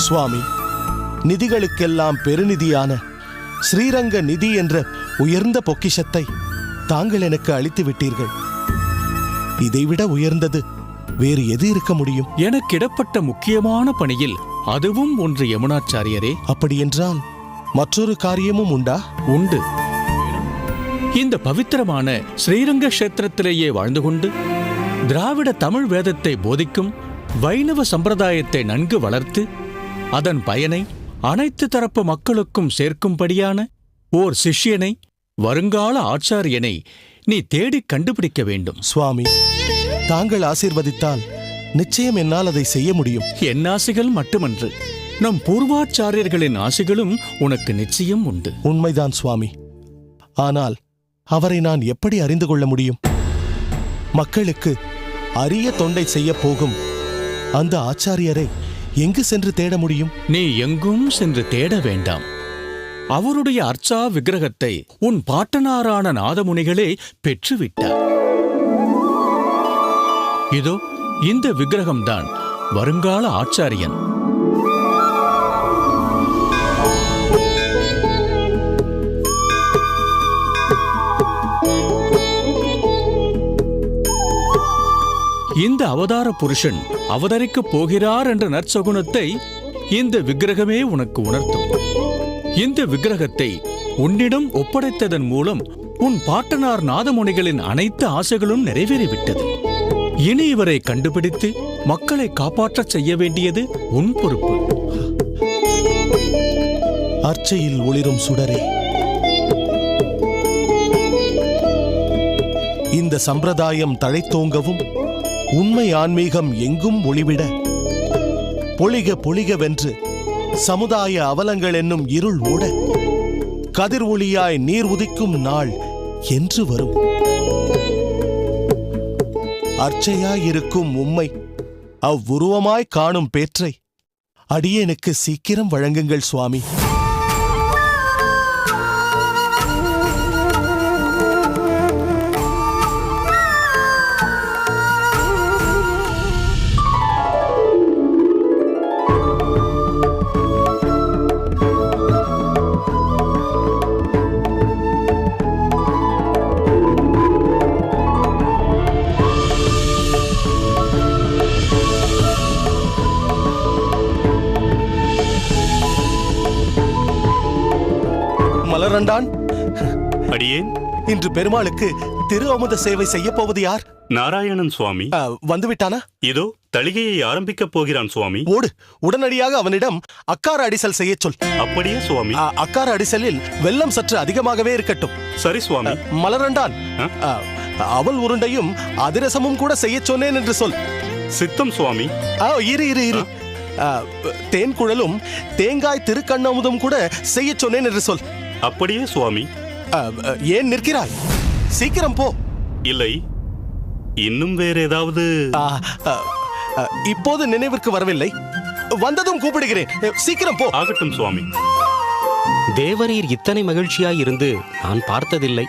சுவாமி, நிதிகளுக்கெல்லாம் பெருநிதியான ஸ்ரீரங்க நிதி என்ற உயர்ந்த பொக்கிஷத்தை தாங்கள் எனக்கு அளித்து விட்டீர்கள். இதைவிட உயர்ந்தது வேறு எது இருக்க முடியும்? எனக்கிடப்பட்ட முக்கியமான பணியில் அதுவும் ஒன்று யமுனாச்சாரியரே. அப்படியென்றால் மற்றொரு காரியமும் உண்டா? உண்டு. இந்த பவித்திரமான ஸ்ரீரங்க கஷேத்திரத்திலேயே வாழ்ந்து கொண்டு திராவிட தமிழ் வேதத்தை போதிக்கும் வைணவ சம்பிரதாயத்தை நன்கு வளர்த்து அதன் பயனை அனைத்து தரப்பு மக்களுக்கும் சேர்க்கும்படியான ஓர் சிஷ்யனை, வருங்கால ஆச்சாரியனை நீ தேடிக் கண்டுபிடிக்க வேண்டும். சுவாமி, தாங்கள் ஆசீர்வதித்தால் நிச்சயம் என்னால் அதை செய்ய முடியும். என் ஆசைகள் மட்டுமன்று, நம் பூர்வாச்சாரியர்களின் ஆசைகளும் உனக்கு நிச்சயம் உண்டு. உண்மைதான் சுவாமி. ஆனால் அவரை நான் எப்படி அறிந்து கொள்ள முடியும்? மக்களுக்கு அரிய தொண்டை செய்ய போகும் அந்த ஆச்சாரியரை எங்கு சென்று தேட முடியும்? நீ எங்கும் சென்று தேட வேண்டாம். அவருடைய அர்ச்சா விக்கிரகத்தை உன் பாட்டனாரான நாதமுனிகளே பெற்றுவிட்டார். இதோ இந்த விக்கிரகம்தான் வருங்கால ஆச்சாரியன். இந்த அவதார புருஷன் அவதரிக்கப் போகிறார் என்ற நற்சகுனத்தை இந்த விக்கிரகமே உனக்கு உணர்த்தும். இந்த விக்கிரகத்தை உன்னிடம் ஒப்படைத்ததன் மூலம் உன் பாட்டனார் நாதமுனிகளின் அனைத்து ஆசைகளும் நிறைவேறிவிட்டது. இனி இவரை கண்டுபிடித்து மக்களை காப்பாற்றச் செய்ய வேண்டியது உன் பொறுப்பு. அர்ச்சையில் ஒளிரும் சுடரே, இந்த சம்பிரதாயம் தழைத்தோங்கவும் உண்மை ஆன்மீகம் எங்கும் ஒளிவிட பொலிக பொலிகவென்று சமுதாய அவலங்கள் என்னும் இருள் ஓட கதிர் ஒளியாய் நீர் உதிக்கும் நாள் என்று வரும். அர்ச்சையாயிருக்கும் உம்மை அவ்வுருவமாய் காணும் பேற்றை அடியேனுக்கு சீக்கிரம் வழங்குங்கள் சுவாமி. மலரண்டான், அடியேன் இன்று பெருமாளுக்கு திரு அமுத சேவை செய்ய போவது யார்? நாராயணன் சுவாமி. வந்துவிட்டானா? இதோ தளிகையை ஆரம்பிக்கப் போகிறான் சுவாமி. ஓடு, உடனடியாக அவனிடம் அக்கார அடிசல் செய்ய சொல். அப்படியே சுவாமி. அக்கார அடிசலில் வெல்லம் சற்று அதிகமாகவே இருக்கட்டும். சரி சுவாமி. மலரண்டான், அவள் உருண்டையும் அதிரசமும் கூட செய்ய சொன்னேன் என்று சொல். சித்தம் சுவாமி. இரு இரு இரு தேன் குழலும் தேங்காய் திருக்கண்ணமுதும் கூட செய்ய சொன்னேன் என்று சொல். அப்படியே சுவாமி. ஏன் நிற்கிறாய்? சீக்கிரம் போ. இல்லை, இன்னும் வேற ஏதாவது? இப்போது நினைவிற்கு வரவில்லை. வந்ததும் கூப்பிடுகிறேன். சீக்கிரம் போ. ஆகட்டும் சுவாமி. தேவரீர் இத்தனை மகிழ்ச்சியாய் இருந்து நான் பார்த்ததில்லை.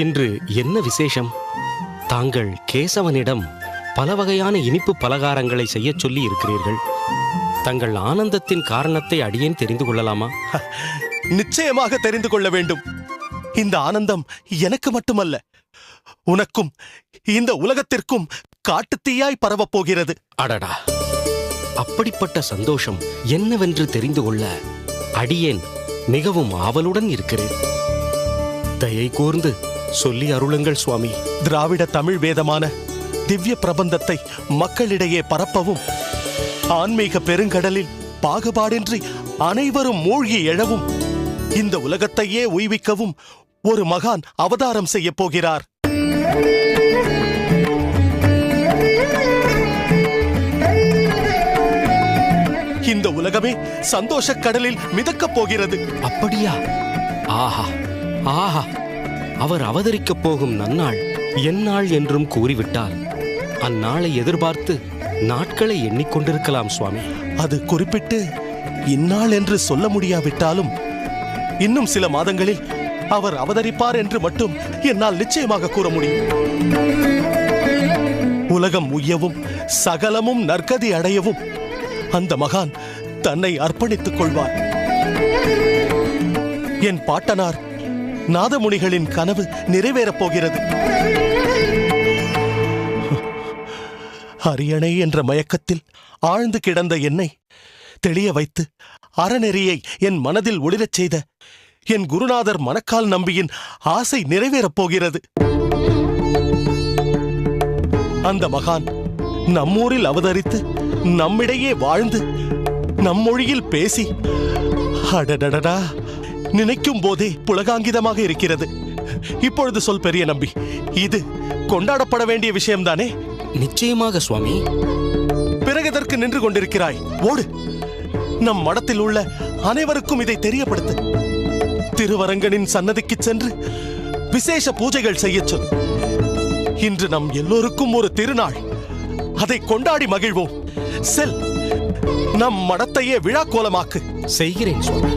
இன்று என்ன விசேஷம்? தாங்கள் கேசவனிடம் பல வகையான இனிப்பு பலகாரங்களை செய்ய சொல்லி இருக்கிறீர்கள். தங்கள் ஆனந்தத்தின் காரணத்தை அடியேன் தெரிந்து கொள்ளலாமா? நிச்சயமாக தெரிந்து கொள்ள வேண்டும். இந்த ஆனந்தம் எனக்கு மட்டுமல்ல, உனக்கும் இந்த உலகத்திற்கும் காட்டுத்தீயாய் பரவப் போகிறது. அடடா, அப்படிப்பட்ட சந்தோஷம் என்னவென்று தெரிந்து கொள்ள அடியேன் மிகவும் ஆவலுடன் இருக்கிறேன். தயை கூர்ந்து சொல்லி அருளுங்கள் சுவாமி. திராவிட தமிழ் வேதமான திவ்ய பிரபந்தத்தை மக்களிடையே பரப்பவும், ஆன்மீக பெருங்கடலில் பாகுபாடின்றி அனைவரும் மூழ்கி எழவும், இந்த உலகத்தையே உய்விக்கவும் ஒரு மகான் அவதாரம் செய்ய போகிறார். இந்த உலகமே சந்தோஷ கடலில் மிதக்கப் போகிறது. அப்படியா? ஆஹா ஆஹா, அவர் அவதரிக்கப் போகும் நன்னாள் எந்நாள் என்றும் கூறிவிட்டால் அந்நாளை எதிர்பார்த்து நாட்களை எண்ணிக்கொண்டிருக்கலாம் சுவாமி. அது குறிப்பிட்டு இந்நாள் என்று சொல்ல முடியாவிட்டாலும் இன்னும் சில மாதங்களில் அவர் அவதரிப்பார் என்று மட்டும் என்னால் நிச்சயமாக கூற முடியும். உலகம் உய்யவும் சகலமும் நற்கதி அடையவும் அந்த மகான் தன்னை அர்ப்பணித்துக் கொள்வார். என் பாட்டனார் நாதமுனிகளின் கனவு நிறைவேறப் போகிறது. அரியணை என்ற மயக்கத்தில் ஆழ்ந்து கிடந்த என்னை தெளிய வைத்து அறநெறியை என் மனதில் ஒளிரச் செய்த என் குருநாதர் மணக்கால் நம்பியின் ஆசை நிறைவேறப் போகிறது. அந்த மகான் நம்மூரில் அவதரித்து நம்மிடையே வாழ்ந்து நம்மொழியில் பேசி, அடடடடா, நினைக்கும் போதே புலகாங்கிதமாக இருக்கிறது. இப்பொழுது சொல் பெரிய நம்பி, இது கொண்டாடப்பட வேண்டிய விஷயம்தானே? நிச்சயமாக சுவாமி. பிறகு எதற்கு நின்று கொண்டிருக்கிறாய்? ஓடு, நம் மடத்தில் உள்ள அனைவருக்கும் இதை தெரியப்படுத்து. திருவரங்கனின் சன்னதிக்கு சென்று விசேஷ பூஜைகள் செய்யச் சொல். இன்று நம் எல்லோருக்கும் ஒரு திருநாள், அதை கொண்டாடி மகிழ்வோம். செல், நம் மடத்தையே விழா கோலமாக்கு. செய்கிறேன் சுவாமி.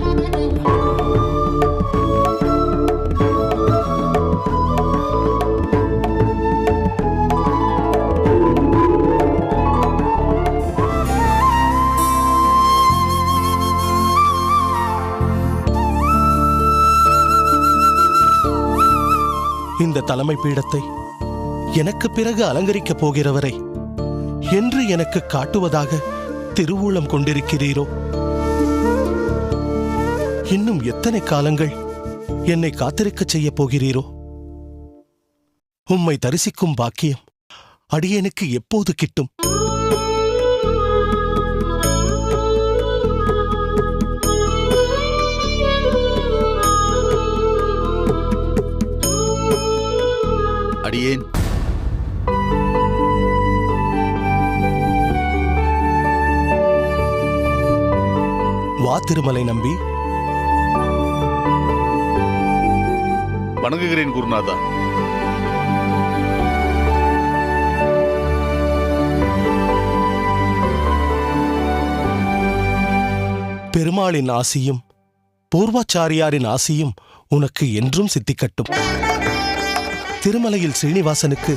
இந்த தலைமை பீடத்தை எனக்கு பிறகு அலங்கரிக்கப் போகிறவரை என்று எனக்கு காட்டுவதாக திருவுள்ளம் கொண்டிருக்கிறீரோ? இன்னும் எத்தனை காலங்கள் என்னை காத்திருக்கச் செய்ய போகிறீரோ? உம்மை தரிசிக்கும் பாக்கியம் அடியேனுக்கு எப்போது கிட்டும்? அடியேன் வா திருமலை நம்பி. வணங்குகிறேன் குருநாதா. பெருமாளின் ஆசியும் பூர்வாச்சாரியாரின் ஆசியும் உனக்கு என்றும் சித்திக்கட்டும். திருமலையில் ஸ்ரீனிவாசனுக்கு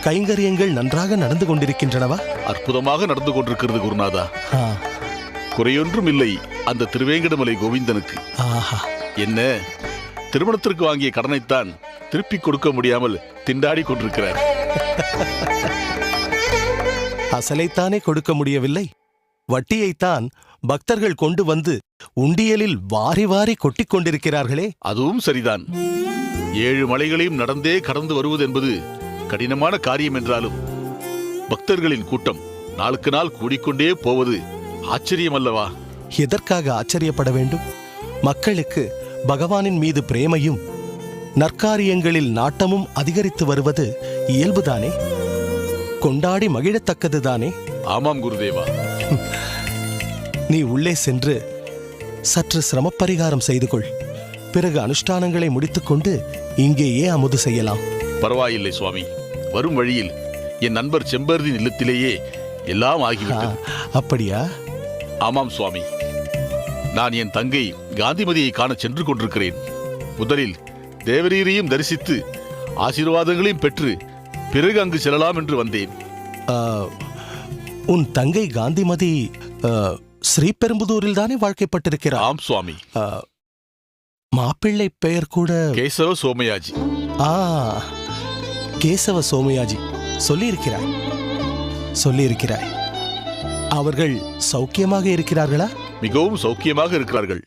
கைங்கரியங்கள் நன்றாக நடந்து கொண்டிருக்கின்றனவா? அற்புதமாக நடந்து கொண்டிருக்கிறது குருநாதா. குறையொன்றும் இல்லை அந்த திருவேங்கடமலை கோவிந்தனுக்கு. ஆஹா, என்ன, திருமணத்திற்கு வாங்கிய கடனைத்தான் திருப்பி கொடுக்க முடியாமல் திண்டாடி கொண்டிருக்கிறார். அசலைத்தானே கொடுக்க முடியவில்லை, வட்டியைத்தான் பக்தர்கள் கொண்டு வந்து உண்டியலில் வாரி வாரி கொட்டிக் கொண்டிருக்கிறார்களே. அதுவும் சரிதான். 7 மலைகளையும் நடந்தே கடந்து வருவது என்பது கடினமான காரியம் என்றாலும் பக்தர்களின் கூட்டம் நாளுக்கு நாள் கூடிக்கொண்டே போவது ஆச்சரியம் அல்லவா? எதற்காக ஆச்சரியப்பட வேண்டும்? மக்களுக்கு பகவானின் மீது பிரேமையும் நற்காரியங்களில் நாட்டமும் அதிகரித்து வருவது இயல்புதானே, கொண்டாடி மகிழத்தக்கதுதானே. ஆமாம் குருதேவா. நீ உள்ளே சென்று சற்று சிரமப்பரிகாரம் செய்து கொள். பிறகு அனுஷ்டானங்களை முடித்துக்கொண்டு இங்கேயே அமுது செய்யலாம். பரவாயில்லை சுவாமி. வரும் வழியில் என் நண்பர் செம்பருதின் இல்லத்திலேயே எல்லாம் ஆகிவிட்டது. அப்படியா? ஆமாம் சுவாமி. நான் என் தங்கை காந்திமதியை காண சென்று கொண்டிருக்கிறேன். முதலில் தேவரீரையும் தரிசித்து ஆசீர்வாதங்களையும் பெற்று பிறகு அங்கு செல்லலாம் என்று வந்தேன். உன் தங்கை காந்திமதி ஸ்ரீபெரும்புதூரில் தானே வாழ்க்கைப்பட்டிருக்கிறார்? ஆம் சுவாமி. மாப்பிள்ளை பெயர் கூட கேசவ சோமயாஜி. கேசவ சோமயாஜி. சொல்லியிருக்கிறாய். அவர்கள் சௌக்கியமாக இருக்கிறார்களா? மிகவும் சௌக்கியமாக இருக்கிறார்கள்.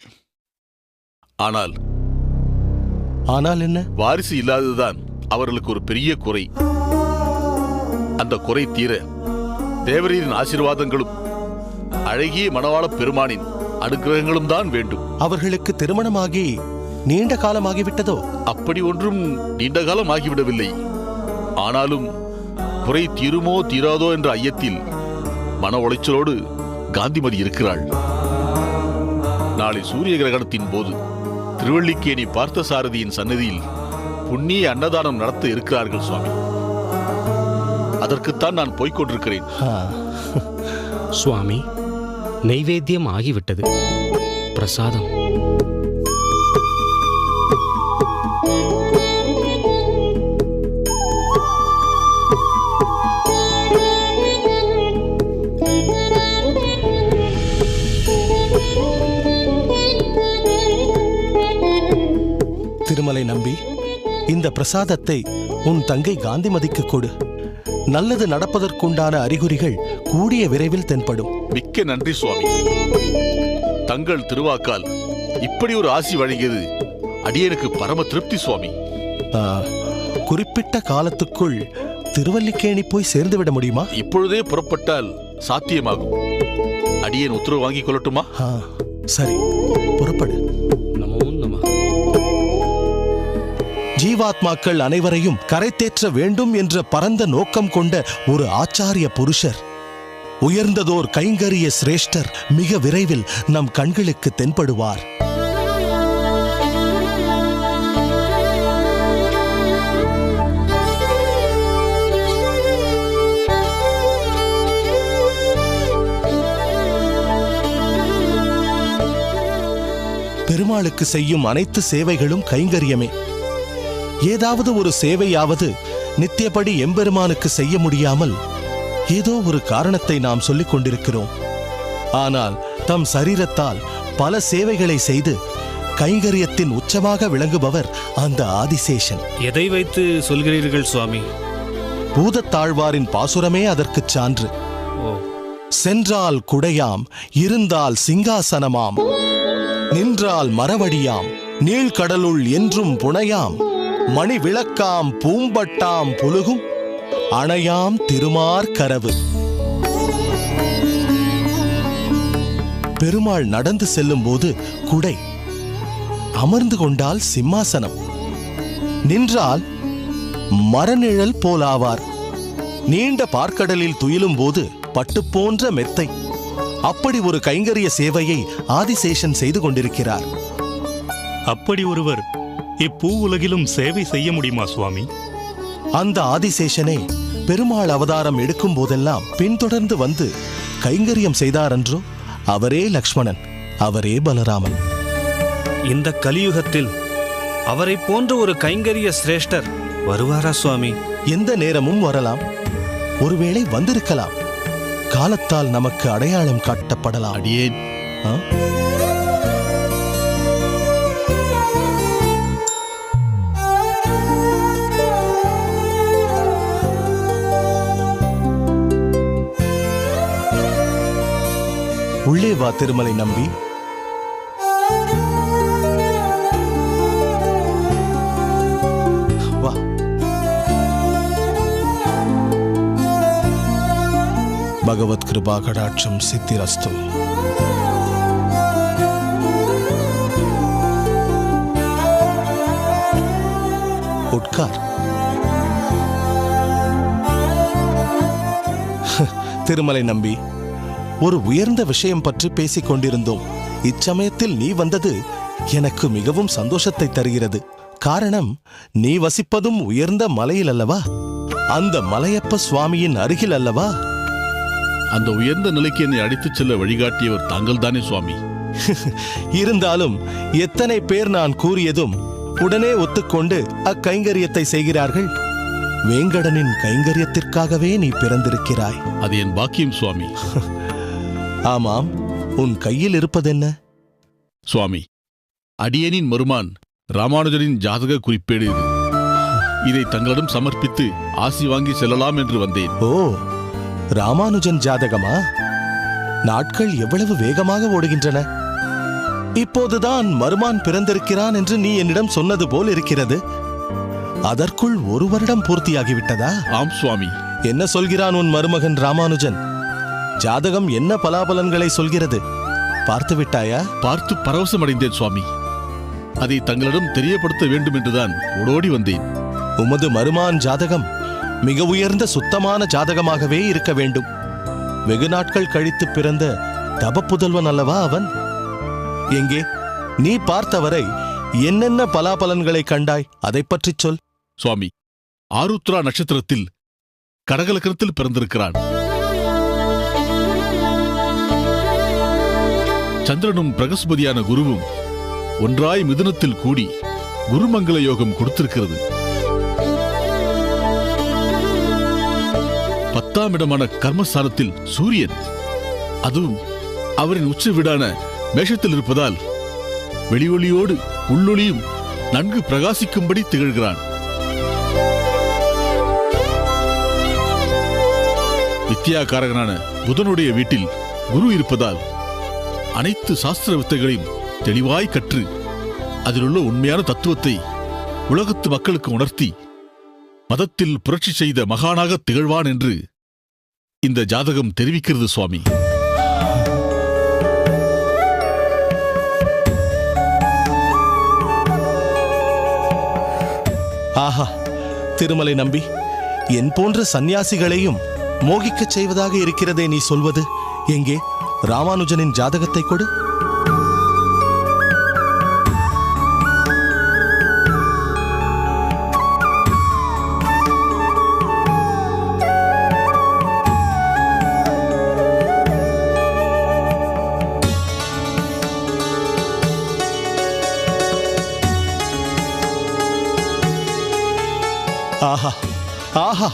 ஆனால் என்ன? வாரிசு இல்லாததுதான் அவர்களுக்கு ஒரு பெரிய குறை. அந்த குறை தீர தேவரீரின் ஆசீர்வாதங்களும் அழகிய மணவாள பெருமானின் அனுகிரகங்களும் தான் வேண்டும். அவர்களுக்கு திருமணமாகி நீண்ட காலமாகிவிட்டதோ? அப்படி ஒன்றும் நீண்ட காலம் ஆகிவிடவில்லை. ஆனாலும் குறை தீருமோ தீராதோ என்ற ஐயத்தில் மன உளைச்சலோடு காந்திமதி இருக்கிறாள். நாளை சூரிய கிரகணத்தின் போது திருவள்ளிக்கேணி பார்த்தசாரதியின் சன்னதியில் புண்ணிய அன்னதானம் நடத்த இருக்கிறார்கள் சுவாமி. அதற்குத்தான் நான் போய்கொண்டிருக்கிறேன். சுவாமி, நைவேத்தியம் ஆகிவிட்டது. பிரசாதம். திருமலை நம்பி, இந்த பிரசாதத்தை உன் தங்கை காந்திமதிக்கு கொடு. நல்லது நடப்பதற்குண்டான அறிகுறிகள் கூடிய விரைவில் தென்படும். மிக்க நன்றி சுவாமி. தங்கள் திருவாக்கால் இப்படி ஒரு ஆசி வழங்கியது அடியேனுக்கு பரம திருப்தி சுவாமி. குறிப்பிட்ட காலத்துக்குள் திருவல்லிக்கேணி போய் சேர்ந்துவிட முடியுமா? இப்பொழுதே புறப்பட்டால் சாத்தியமாகும். அடியேன் உத்தரவு வாங்கிக் கொள்ளட்டுமா? சரி, புறப்படு. நமோ நமः. ஜீவாத்மாக்கள் அனைவரையும் கரை தேற்ற வேண்டும் என்ற பரந்த நோக்கம் கொண்ட ஒரு ஆச்சாரிய புருஷர், உயர்ந்ததோர் கைங்கரிய சிரேஷ்டர் மிக விரைவில் நம் கண்களுக்கு தென்படுவார். பெருமாளுக்கு செய்யும் அனைத்து சேவைகளும் கைங்கரியமே. ஏதாவது ஒரு சேவையாவது நித்தியப்படி எம்பெருமானுக்கு செய்ய முடியாமல் ஏதோ ஒரு காரணத்தை நாம் சொல்லிக் கொண்டிருக்கிறோம். ஆனால் தம் சரீரத்தால் பல சேவைகளை செய்து கைங்கரியத்தின் உச்சமாக விளங்குபவர் அந்த ஆதிசேஷன். எதை வைத்து சொல்கிறீர்கள் சுவாமி? பூதத்தாழ்வாரின் பாசுரமே அதற்குச் சான்று. சென்றால் குடையாம், இருந்தால் சிங்காசனமாம், நின்றால் மரவடியாம், நீழ்கடலுள் என்றும் புனையாம், மணி விளக்காம் பூம்பட்டாம் புலுகும், அணையாம் திருமார் கரவு. பெருமாள் நடந்து செல்லும் போது குடை, அமர்ந்து கொண்டால் சிம்மாசனம், நின்றால் மரநிழல் போலாவார், நீண்ட பார்க்கடலில் துயிலும் போது பட்டு போன்ற மெத்தை. அப்படி ஒரு கைங்கரிய சேவையை ஆதிசேஷன் செய்து கொண்டிருக்கிறார். அப்படி ஒருவர் இப்பூ உலகிலும் சேவை செய்ய முடியுமா சுவாமி? அந்த ஆதிசேஷனே பெருமாள் அவதாரம் எடுக்கும் போதெல்லாம் பின்தொடர்ந்து வந்து கைங்கரியம் செய்தாரன்றோ? அவரே லக்ஷ்மணன், அவரே பலராமன். இந்த கலியுகத்தில் அவரை போன்ற ஒரு கைங்கரிய சிரேஷ்டர் வருவாரா சுவாமி? எந்த நேரமும் வரலாம், ஒருவேளை வந்திருக்கலாம். காலத்தால் நமக்கு அடையாளம் காட்டப்படலாம். அடியேன் உள்ளே வா திருமலை நம்பி. வா. பகவத் கிருபா கடாட்சம் சித்திரஸ்து. உட்கார். திருமலை நம்பி, ஒரு உயர்ந்த விஷயம் பற்றி பேசிக் கொண்டிருந்தோம். இச்சமயத்தில் நீ வந்தது எனக்கு மிகவும் சந்தோஷத்தை தருகிறது. காரணம், நீ வசிப்பதும் உயர்ந்த மலையில் அல்லவா? அந்த மலையப்ப சுவாமியின் அருகில் அல்லவா? அந்த உயர்ந்த நிலைக்கு என்னை அழைத்துச் செல்ல வழிகாட்டியவர் தாங்கள் தானே சுவாமி. இருந்தாலும் எத்தனை பேர் நான் கூறியதும் உடனே ஒத்துக்கொண்டு அக்கைங்கரியத்தை செய்கிறார்கள். வேங்கடனின் கைங்கரியத்திற்காகவே நீ பிறந்திருக்கிறாய். அது என் பாக்கியம் சுவாமி. ஆமாம், உன் கையில் இருப்பதென்ன? சுவாமி, அடியேனின் மருமான் ராமானுஜரின் ஜாதக குறிப்பேடு இது. இதை தங்களிடம் சமர்ப்பித்து ஆசி வாங்கி செல்லலாம் என்று வந்தேன். ஓ, ராமானுஜன் ஜாதகமா? நாட்கள் எவ்வளவு வேகமாக ஓடுகின்றன. இப்போதுதான் மருமான் பிறந்திருக்கிறான் என்று நீ என்னிடம் சொன்னது போல் இருக்கிறது. அதற்குள் 1 வருடம் பூர்த்தியாகிவிட்டதா? ஆம் சுவாமி. என்ன சொல்கிறான் உன் மருமகன் ராமானுஜன்? ஜாதகம் என்ன பலாபலன்களை சொல்கிறது? பார்த்து விட்டாயா? பார்த்து பரவசமடைந்தேன் சுவாமி. அதை தங்களிடம் தெரியப்படுத்த வேண்டும் என்றுதான் ஓடோடி வந்தேன். உமது மருமான் ஜாதகம் மிக உயர்ந்த சுத்தமான ஜாதகமாகவே இருக்க வேண்டும். வெகு நாட்கள் கழித்து பிறந்த தபப்புதல்வன் அல்லவா அவன்? எங்கே நீ பார்த்தவரை என்னென்ன பலாபலன்களை கண்டாய்? அதை பற்றி சொல். சுவாமி, ஆருத்ரா நட்சத்திரத்தில் கடகலக்கணத்தில் பிறந்திருக்கிறான். சந்திரனும் பிரகஸ்பதியான குருவும் ஒன்றாய் மிதுனத்தில் கூடி குருமங்கள யோகம் கொடுத்திருக்கிறது. 10ஆம் இடமான கர்மஸ்தானத்தில் சூரியன், அதுவும் அவரின் உச்ச வீடான மேஷத்தில் இருப்பதால் வெளியொளியோடு உள்ளொளியும் நன்கு பிரகாசிக்கும்படி திகழ்கிறான். வித்யாகாரகனான புதனுடைய வீட்டில் குரு இருப்பதால் அனைத்து சாஸ்திர வித்தைகளையும் தெளிவாய் கற்று அதிலுள்ள உண்மையான தத்துவத்தை உலகத்து மக்களுக்கு உணர்த்தி மதத்தில் புரட்சி செய்த மகானாக திகழ்வான் என்று இந்த ஜாதகம் தெரிவிக்கிறது சுவாமி. ஆஹா, திருமலை நம்பி, என் போன்ற சந்நியாசிகளையும் மோகிக்கச் செய்வதாக இருக்கிறதே நீ சொல்வது. எங்கே ராமானுஜனின் ஜாதகத்தை கொடு. ஆஹா ஆஹா,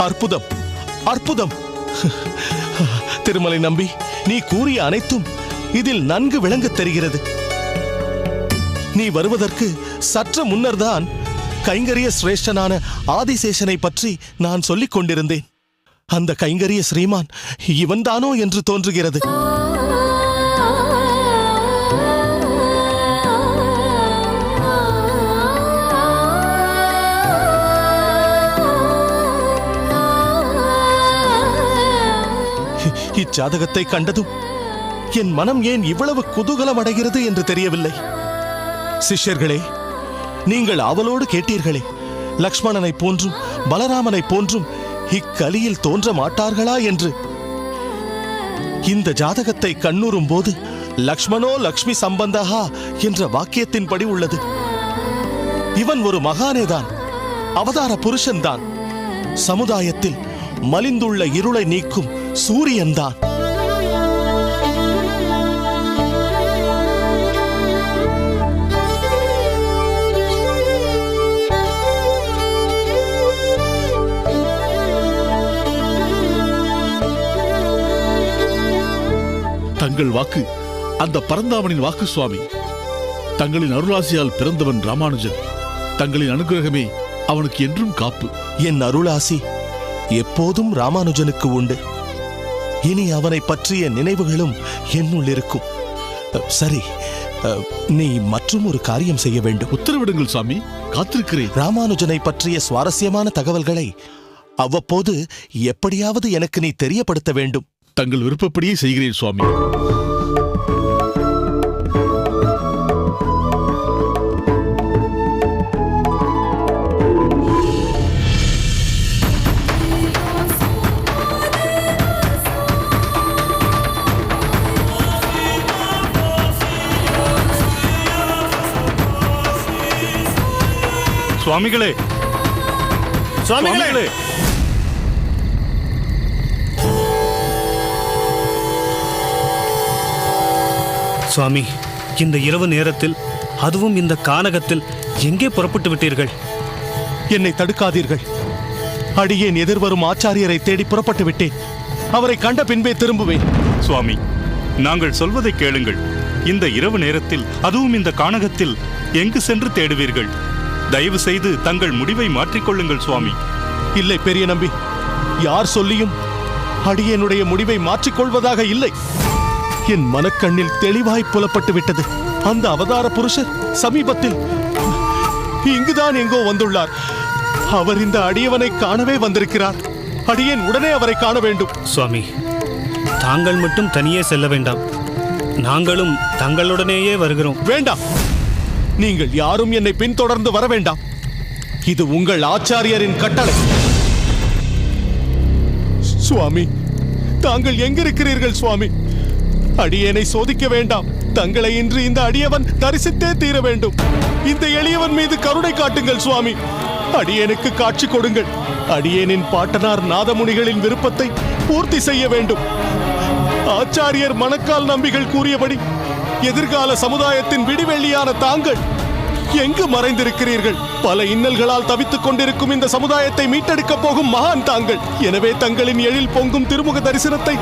அற்புதம் அற்புதம். திருமலை நம்பி, நீ கூறிய அனைத்தும் இதில் நன்கு விளங்கத் தெரிகிறது. நீ வருவதற்கு சற்று முன்னர்தான் கைங்கரிய சிரேஷ்டனான ஆதிசேஷனை பற்றி நான் சொல்லிக் கொண்டிருந்தேன். அந்த கைங்கரிய ஸ்ரீமான் இவன்தானோ என்று தோன்றுகிறது. இச்சாதகத்தை கண்டதும் என் மனம் ஏன் இவ்வளவு குதூகலம் அடைகிறது என்று தெரியவில்லை. சிஷ்யர்களே, நீங்கள் அவளோடு கேட்டீர்களே, லக்ஷ்மணனை போன்றும் பலராமனை போன்றும் இக்கலியில் தோன்ற மாட்டார்களா என்று. இந்த ஜாதகத்தை கண்ணுறும் போது லக்ஷ்மணோ லக்ஷ்மி சம்பந்தஹா என்ற வாக்கியத்தின்படி உள்ளது. இவன் ஒரு மகானேதான், அவதார புருஷன்தான், சமுதாயத்தில் மலிந்துள்ள இருளை நீக்கும் சூரியன்தான். தங்கள் வாக்கு அந்த பரந்தாமனின் வாக்கு சுவாமி. தங்களின் அருளாசியால் பிறந்தவன் ராமானுஜன். தங்களின் அனுகிரகமே அவனுக்கு என்றும் காப்பு. என் அருளாசி எப்போதும் ராமானுஜனுக்கு உண்டு. இனி அவனை பற்றிய நினைவுகளும் என்னுள் இருக்கும். சரி, நீ மற்றும் ஒரு காரியம் செய்ய வேண்டும். உத்தரவிடுங்கள் சுவாமி, காத்திருக்கிறேன். ராமானுஜனை பற்றிய சுவாரஸ்யமான தகவல்களை அவ்வப்போது எப்படியாவது எனக்கு நீ தெரியப்படுத்த வேண்டும். தங்கள் விருப்பப்படியே செய்கிறேன் சுவாமி. சுவாமிகளே, சுவாமிகளே, சுவாமி, இந்த இரவு நேரத்தில், அதுவும் இந்த கானகத்தில் எங்கே புறப்பட்டு விட்டீர்கள்? என்னை தடுக்காதீர்கள். அடியேன் எதிர்வரும் ஆச்சாரியரை தேடி புறப்பட்டு விட்டேன். அவரை கண்ட பின்பே திரும்புவேன். சுவாமி, நாங்கள் சொல்வதை கேளுங்கள். இந்த இரவு நேரத்தில், அதுவும் இந்த கானகத்தில் எங்கு சென்று தேடுவீர்கள்? தயவு செய்து தங்கள் முடிவை மாற்றிக்கொள்ளுங்கள் சுவாமி. இல்லை பெரிய நம்பி, யார் சொல்லியும் அடியேனுடைய முடிவை மாற்றிக்கொள்வதாக இல்லை. என் மனக்கண்ணில் தெளிவாய் புலப்பட்டு விட்டது. அந்த அவதார புருஷர் சமீபத்தில் இங்குதான் எங்கோ வந்துள்ளார். அவர் இந்த அடியவனை காணவே வந்திருக்கிறார். அடியேன் உடனே அவரை காண வேண்டும். சுவாமி, தாங்கள் மட்டும் தனியே செல்ல வேண்டாம். நாங்களும் தங்களுடனேயே வருகிறோம். வேண்டாம், நீங்கள் யாரும் என்னை பின்தொடர்ந்து வர வேண்டாம். இது உங்கள் ஆச்சாரியரின் கட்டளை. சுவாமி, தாங்கள் எங்கிருக்கிறீர்கள் சுவாமி? அடியேனை சோதிக்க வேண்டாம். தங்களை இன்று இந்த அடியவன் தரிசித்தே தீர வேண்டும். இந்த எளியவன் மீது கருணை காட்டுங்கள் சுவாமி. அடியேனுக்கு காட்சி கொடுங்கள். அடியேனின் பாட்டனார் நாதமுனிகளின் விருப்பத்தை பூர்த்தி செய்ய வேண்டும். ஆச்சாரியர் மணக்கால் நம்பிகள் கூறியபடி எதிர்கால சமுதாயத்தின் விடிவெள்ளியான தாங்கள் எங்கு மறைந்திருக்கிறீர்கள்? பல இன்னல்களால் தவித்துக் கொண்டிருக்கும் இந்த சமுதாயத்தை மீட்டெடுக்கப் போகும் மகான் தாங்கள். எனவே தங்களின் எழில் பொங்கும் திருமுக தரிசனத்தை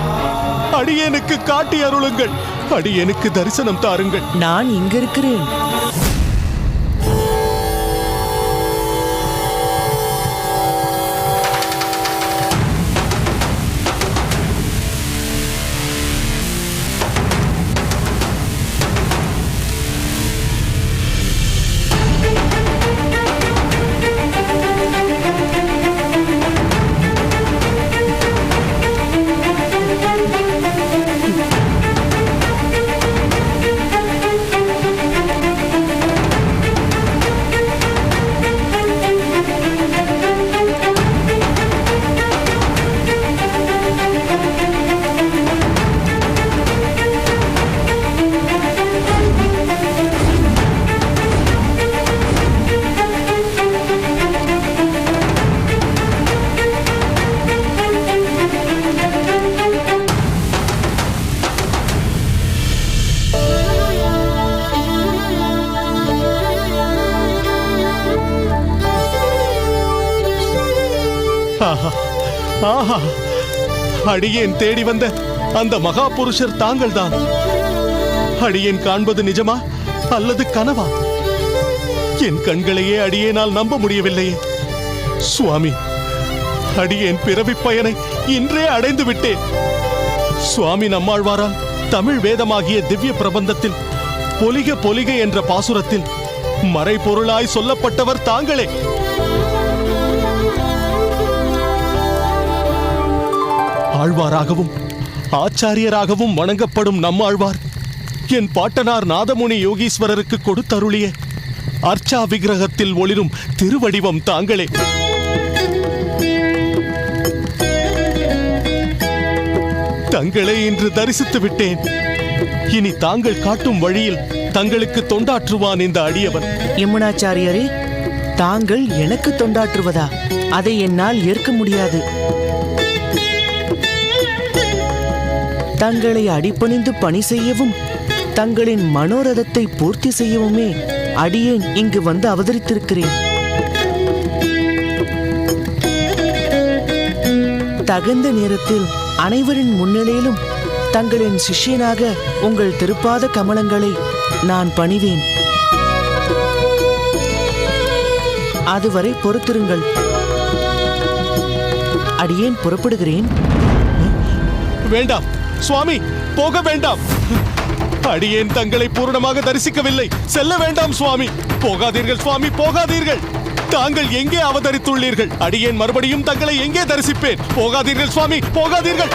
அடியேனுக்கு காட்டி அருளுங்கள். அடியேனுக்கு தரிசனம் தாருங்கள். நான் இங்கிருக்கிறேன். ஆஹா, ஆஹா, அடியேன் தேடி வந்த அந்த மகா புருஷர் தாங்கள்தான். அடியேன் காண்பது நிஜமா அல்லது கனவா? என் கண்களையே அடியேனால் நம்ப முடியவில்லையே. சுவாமி, அடியேன் பிறவிப் பயனை இன்றே அடைந்து விட்டேன். சுவாமி நம்மாழ்வாரால் தமிழ் வேதமாகிய திவ்ய பிரபந்தத்தில் பொலிக பொலிக என்ற பாசுரத்தில் மறைபொருளாய் சொல்லப்பட்டவர் தாங்களே. ஆழ்வாராகவும் ஆச்சாரியராகவும் வணங்கப்படும் நம்மாழ்வார் என் பாட்டனார் நாதமுனி யோகீஸ்வரருக்கு கொடுத்தருளிய அர்ச்சா விக்கிரகத்தில் ஒளிரும் திருவடிவம் தாங்களே. தங்களை இன்று தரிசித்து விட்டேன். இனி தாங்கள் காட்டும் வழியில் தங்களுக்கு தொண்டாற்றுவான் இந்த அடியவன். யமுனாச்சாரியரே, தாங்கள் எனக்கு தொண்டாற்றுவதா? அதை என்னால் ஏற்க முடியாது. தங்களை அடிபணிந்து பணி செய்யவும் தங்களின் மனோரதத்தை பூர்த்தி செய்யவுமே அடியேன் இங்கு வந்து அவதரித்திருக்கிறேன். தகுந்த நேரத்தில் அனைவரின் முன்னிலையிலும் தங்களின் சிஷ்யனாக உங்கள் திருப்பாத கமலங்களை நான் பணிவேன். அதுவரை பொறுத்திருங்கள். அடியேன் புறப்படுகிறேன். வேண்டாம் சுவாமி, போக வேண்டாம். அடியேன் தங்களை பூரணமாக தரிசிக்கவில்லை. செல்ல வேண்டாம் சுவாமி. போகாதீர்கள் சுவாமி, போகாதீர்கள். தாங்கள் எங்கே அவதரித்துள்ளீர்கள்? அடியேன் மறுபடியும் தங்களை எங்கே தரிசிப்பேன்? போகாதீர்கள் சுவாமி, போகாதீர்கள்.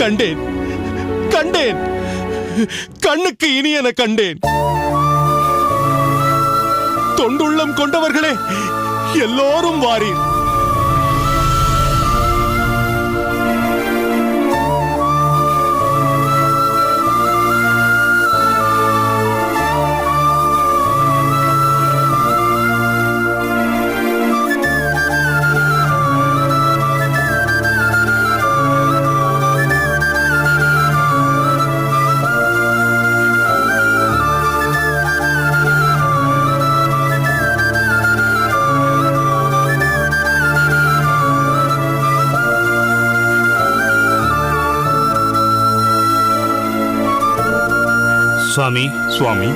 கண்டேன், கண்டேன், கண்ணுக்கு இனியன கண்டேன். தொண்டுள்ளம் கொண்டவர்களே, எல்லோரும் வாரீர். சுவாமி, சுவாமி,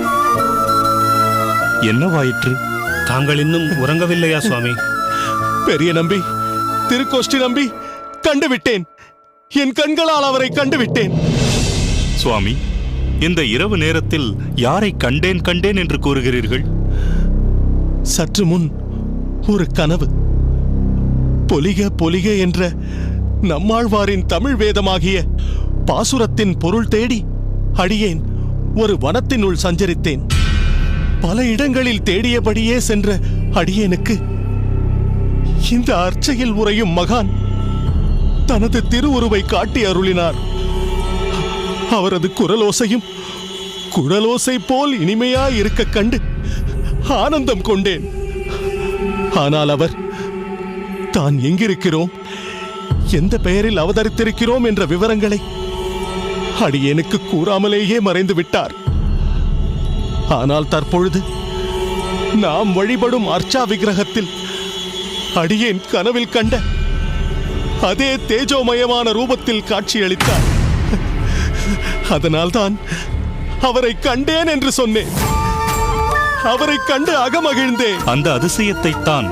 என்னவாயிற்று? தாங்கள் இன்னும் உறங்கவில்லையா சுவாமி? பெரிய நம்பி, திருக்கோஷ்டி நம்பி, கண்டுவிட்டேன். என் கண்களால் அவரை கண்டுவிட்டேன். சுவாமி, இந்த இரவு நேரத்தில் யாரை கண்டேன் கண்டேன் என்று கூறுகிறீர்கள்? சற்று முன் ஒரு கனவு. பொலிக பொலிக என்ற நம்மாழ்வாரின் தமிழ் வேதமாகிய பாசுரத்தின் பொருள் தேடி அடியேன் ஒரு வனத்தினுள் சஞ்சரித்தேன். பல இடங்களில் தேடியபடியே சென்ற அடியேனுக்கு இந்த அர்ச்சையில் உறையும் மகான் தனது திருவுருவை காட்டி அருளினார். அவரது குரலோசையும் குழலோசை போல் இனிமையாயிருக்க கண்டு ஆனந்தம் கொண்டேன். ஆனால் அவர் தான் எங்கிருக்கிறோம், எந்த பெயரில் அவதரித்திருக்கிறோம் என்ற விவரங்களை அடியேனுக்கு கூறாமலேயே மறைந்து விட்டார். ஆனால் தற்பொழுது நாம் வழிபடும் அர்ச்சா விக்கிரகத்தில் அடியேன் கனவில் கண்ட அதே தேஜோமயமான ரூபத்தில் காட்சியளித்தார். அதனால்தான் அவரை கண்டேன் என்று சொன்னேன். அவரை கண்டு அகமகிழ்ந்தேன். அந்த அதிசயத்தை தான்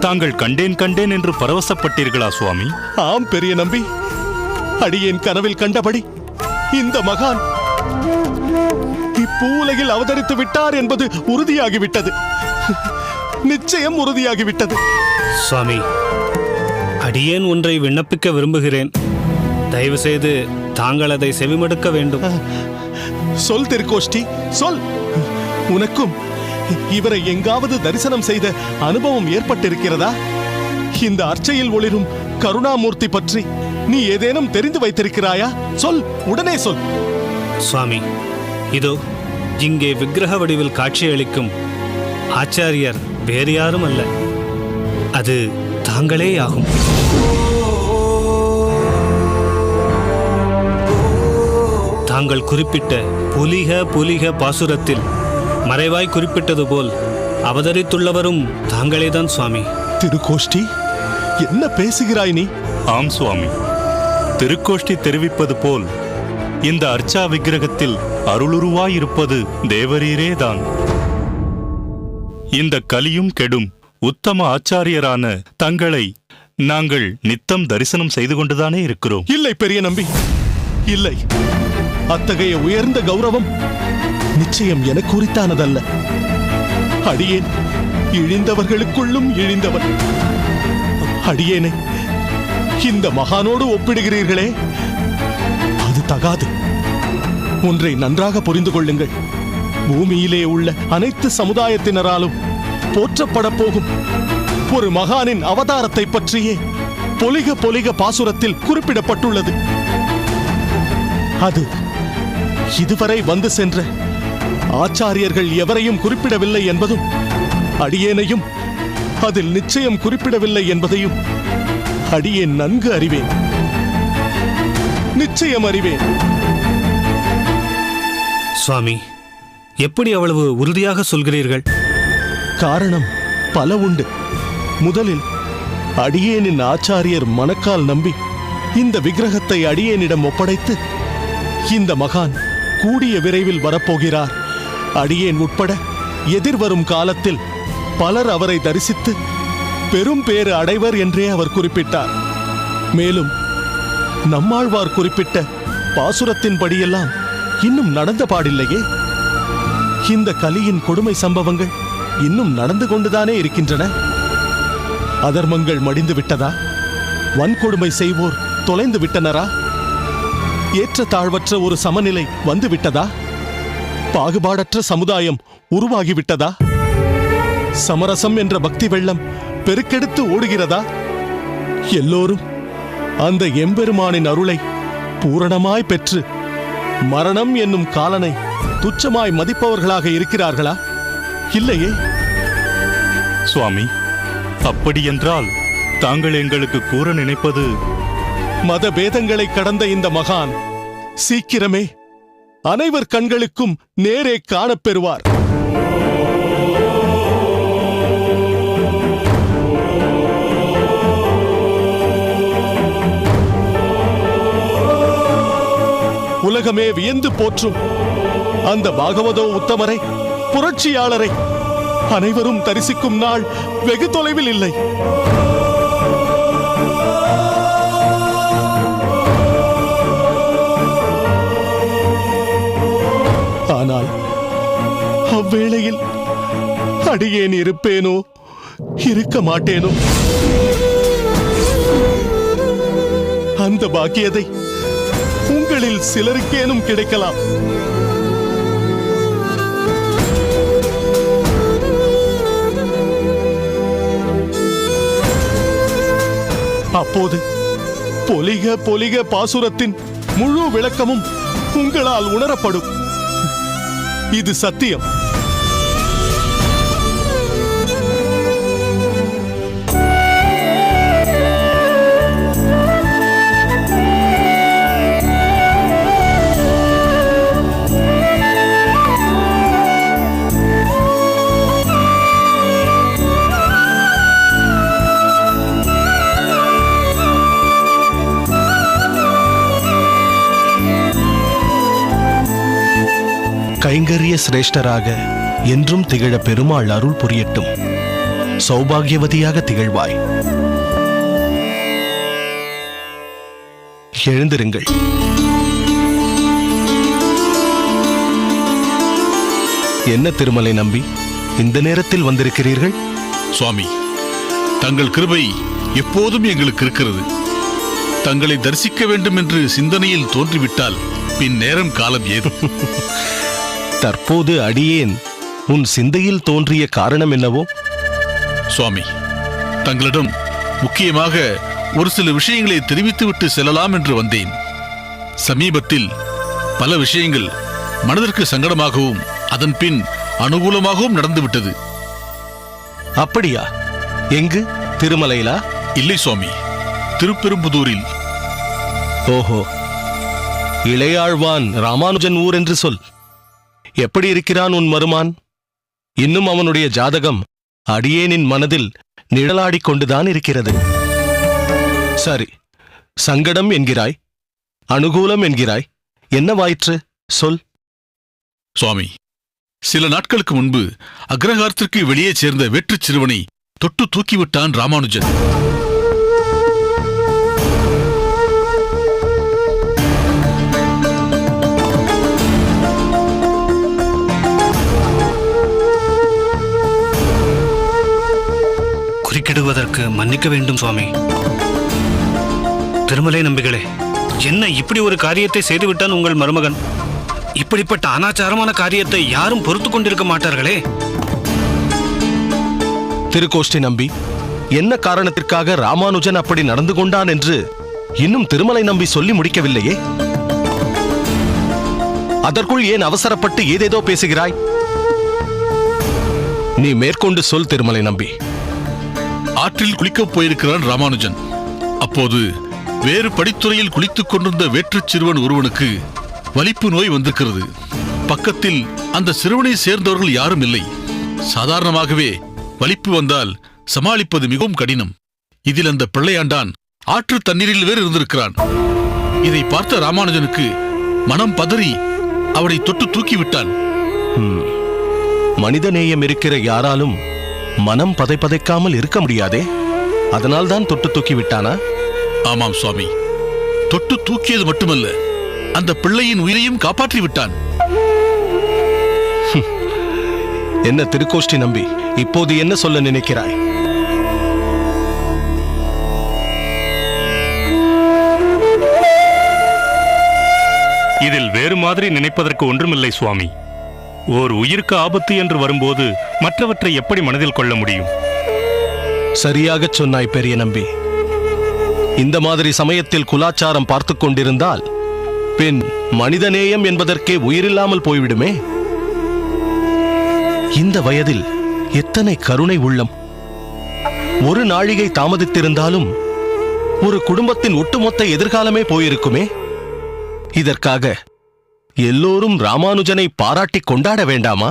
தாங்கள் கண்டேன் கண்டேன் என்று பரவசப்பட்டீர்களா சுவாமி? ஆம் பெரிய நம்பி, அடியேன் கனவில் கண்டபடி இந்த மகான் இப்பூலகில் அவதரித்து விட்டார் என்பது உறுதியாகிவிட்டது. நிச்சயம் உறுதியாகிவிட்டது. சுவாமி, அடியேன் ஒன்றை விண்ணப்பிக்க விரும்புகிறேன். தயவு செய்து தாங்கள் அதை செவிமடுக்க வேண்டும். சொல் திருக்கோஷ்டி, சொல். உனக்கும் இவரை எங்காவது தரிசனம் செய்த அனுபவம் ஏற்பட்டிருக்கிறதா? இந்த அர்ச்சையில் ஒளிரும் கருணாமூர்த்தி பற்றி நீ ஏதேனும் தெரிந்து வைத்திருக்கிறாயா? சொல், உடனே சொல். சுவாமி, இதோ இங்கே விக்கிரக வடிவில் காட்சியளிக்கும் ஆச்சாரியர் வேறு யாரும் அல்ல, அது தாங்களே ஆகும். தாங்கள் குறிப்பிட்ட புலிக புலிக பாசுரத்தில் மறைவாய் குறிப்பிட்டது போல் அவதரித்துள்ளவரும் தாங்களேதான் சுவாமி. திருக்கோஷ்டி, என்ன பேசுகிறாய் நீ? ஆம் சுவாமி, திருக்கோஷ்டி தெரிவிப்பது போல் இந்த அர்ச்சா விக்கிரகத்தில் அருளுருவாயிருப்பது தேவரீரேதான். இந்த கலியும் கெடும் உத்தம ஆச்சாரியரான தங்களை நாங்கள் நித்தம் தரிசனம் செய்து கொண்டுதானே இருக்கிறோம். இல்லை பெரிய நம்பி, இல்லை. அத்தகைய உயர்ந்த கௌரவம் நிச்சயம் எனக்கு உரித்தானதல்ல. அடியேன் இழிந்தவர்களுக்குள்ளும் இழிந்தவன். அடியேனை இந்த மகானோடு ஒப்பிடுகிறீர்களே, அது தகாது. ஒன்றை நன்றாக புரிந்து கொள்ளுங்கள். பூமியிலே உள்ள அனைத்து சமுதாயத்தினராலும் போற்றப்பட போகும் ஒரு மகானின் அவதாரத்தை பற்றியே பொலிக பொலிக பாசுரத்தில் குறிப்பிடப்பட்டுள்ளது. அது இதுவரை வந்து சென்ற ஆச்சாரியர்கள் எவரையும் குறிப்பிடவில்லை என்பதும், அடியேனையும் அதில் நிச்சயம் குறிப்பிடவில்லை என்பதையும் அடியேன் நன்கு அறிவேன். நிச்சயம் அறிவேன். சுவாமி, எப்படி அவ்வளவு உறுதியாக சொல்கிறீர்கள்? காரணம் பல உண்டு. முதலில் அடியேனின் ஆச்சாரியர் மணக்கால் நம்பி இந்த விக்கிரகத்தை அடியேனிடம் ஒப்படைத்து, இந்த மகான் கூடிய விரைவில் வரப்போகிறார், அடியேன் உட்பட எதிர்வரும் காலத்தில் பலர் அவரை தரிசித்து பெரும் பேறு அடைவர் என்றே அவர் குறிப்பிட்டார். மேலும் நம்மாழ்வார் குறிப்பிட்ட பாசுரத்தின்படியெல்லாம் இன்னும் நடந்த பாடில்லையே. இந்த கலியின் கொடுமை சம்பவங்கள் இன்னும் நடந்து கொண்டுதானே இருக்கின்றன. அதர்மங்கள் மடிந்து விட்டதா? வன்கொடுமை செய்வோர் தொலைந்து விட்டனரா? ஏற்றத்தாழ்வற்ற ஒரு சமநிலை வந்து விட்டதா? பாகுபாடற்ற சமுதாயம் உருவாகிவிட்டதா? சமரசம் என்ற பக்தி வெள்ளம் பெருக்கெடுத்து ஓடுகிறதா? எல்லோரும் அந்த எம்பெருமானின் அருளை பூரணமாய் பெற்று மரணம் என்னும் காலனை துச்சமாய் மதிப்பவர்களாக இருக்கிறார்களா? இல்லையே. சுவாமி, அப்படியென்றால் தாங்கள் எங்களுக்கு கூற நினைப்பது, மத பேதங்களை கடந்த இந்த மகான் சீக்கிரமே அனைவர் கண்களுக்கும் நேரே காணப்பெறுவார். உலகமே வியந்து போற்றும் அந்த பாகவதோ உத்தமரை, புரட்சியாளரை அனைவரும் தரிசிக்கும் நாள் வெகு தொலைவில் இல்லை. ஆனால் அவ்வேளையில் அடியேன் இருப்பேனோ இருக்க மாட்டேனோ? அந்த பாக்கியதை உங்களில் சிலருக்கேனும் கிடைக்கலாம். அப்போது பொலிக பொலிக பாசுரத்தின் முழு விளக்கமும் உங்களால் உணரப்படும். இது சத்தியம். கைங்கரிய சிரேஷ்டராக என்றும் திகழ பெருமாள் அருள் புரியட்டும். சௌபாகியவதியாக திகழ்வாய். எழுந்திருங்கள். என்ன திருமலை நம்பி, இந்த நேரத்தில் வந்திருக்கிறீர்கள்? சுவாமி, தங்கள் கிருபை எப்போதும் எங்களுக்கு இருக்கிறது. தங்களை தரிசிக்க வேண்டும் என்று சிந்தனையில் தோன்றிவிட்டால் பின் நேரம் காலம் ஏது. தற்போது அடியேன் உன் சிந்தையில் தோன்றிய காரணம் என்னவோ? சுவாமி, தங்களிடம் முக்கியமாக ஒரு சில விஷயங்களை தெரிவித்துவிட்டு செல்லலாம் என்று வந்தேன். சமீபத்தில் பல விஷயங்கள் மனதிற்கு சங்கடமாகவும் அதன் பின் அனுகூலமாகவும் நடந்துவிட்டது. அப்படியா? எங்கு? திருமலையிலா? இல்லை சுவாமி, திருப்பெரும்புதூரில். ஓஹோ, இளையாழ்வான் ராமானுஜன் ஊர் என்று சொல். எப்படி இருக்கிறான் உன் மருமான்? இன்னும் அவனுடைய ஜாதகம் அடியேனின் மனதில் நிழலாடிக் கொண்டுதான் இருக்கிறது. சரி, சங்கடம் என்கிறாய், அனுகூலம் என்கிறாய், என்னவாயிற்று சொல். சுவாமி, சில நாட்களுக்கு முன்பு அக்ரஹாரத்திற்கு வெளியே சேர்ந்த வெற்றுச் சிறுவனை தொட்டு தூக்கிவிட்டான் ராமானுஜன். குறுக்கிடுவதற்கு மன்னிக்க வேண்டும் சுவாமி. திருமலை நம்பிகளே, என்ன இப்படி ஒரு காரியத்தை செய்துவிட்டான் உங்கள் மருமகன்? இப்படிப்பட்ட அனாச்சாரமான காரியத்தை யாரும் பொறுத்து கொண்டிருக்க மாட்டார்களே. திருக்கோஷ்டி நம்பி, என்ன காரணத்திற்காக ராமானுஜன் அப்படி நடந்து கொண்டான் என்று இன்னும் திருமலை நம்பி சொல்லி முடிக்கவில்லையே. அதற்குள் ஏன் அவசரப்பட்டு ஏதேதோ பேசுகிறாய்? நீ மேற்கொண்டு சொல் திருமலை நம்பி. ஆற்றில் குளிக்கப் போயிருக்கிறான் ராமானுஜன். அப்போது வேறு படித்துறையில் குளித்துக் கொண்டிருந்த வேற்றுச் சிறுவன் ஒருவனுக்கு வலிப்பு நோய் வந்திருக்கிறது. பக்கத்தில் அந்த சிறுவனை சேர்ந்தவர்கள் யாரும் இல்லை. சாதாரணமாகவே வலிப்பு வந்தால் சமாளிப்பது மிகவும் கடினம். இதில் அந்த பிள்ளையாண்டான் ஆற்று தண்ணீரில் வேறு இருந்திருக்கிறான். இதை பார்த்த ராமானுஜனுக்கு மனம் பதறி அவனை தொட்டு தூக்கிவிட்டான். மனிதநேயம் இருக்கிற யாராலும் மனம் பதைக்காமல் இருக்க முடியாதே. அதனால்தான் தொட்டு தூக்கி விட்டானா? ஆமாம் சுவாமி, தொட்டு தூக்கியது மட்டுமல்ல, அந்த பிள்ளையின் உயிரையும் காப்பாற்றி விட்டான். என்ன திருக்கோஷ்டி நம்பி, இப்போது என்ன சொல்ல நினைக்கிறாய்? இதில் வேறு மாதிரி நினைப்பதற்கு ஒன்றுமில்லை சுவாமி. ஓர் உயிருக்கு ஆபத்து என்று வரும்போது மற்றவற்றை எப்படி மனதில் கொள்ள முடியும்? சரியாகச் சொன்னாய் பெரிய நம்பி. இந்த மாதிரி சமயத்தில் குலாச்சாரம் பார்த்துக் கொண்டிருந்தால் பின் மனிதநேயம் என்பதற்கே உயிரில்லாமல் போய்விடுமே. இந்த வயதில் எத்தனை கருணை உள்ளம்! ஒரு நாழிகை தாமதித்திருந்தாலும் ஒரு குடும்பத்தின் ஒட்டுமொத்த எதிர்காலமே போயிருக்குமே. இதற்காக எல்லோரும் ராமானுஜனை பாராட்டி கொண்டாட வேண்டாமா?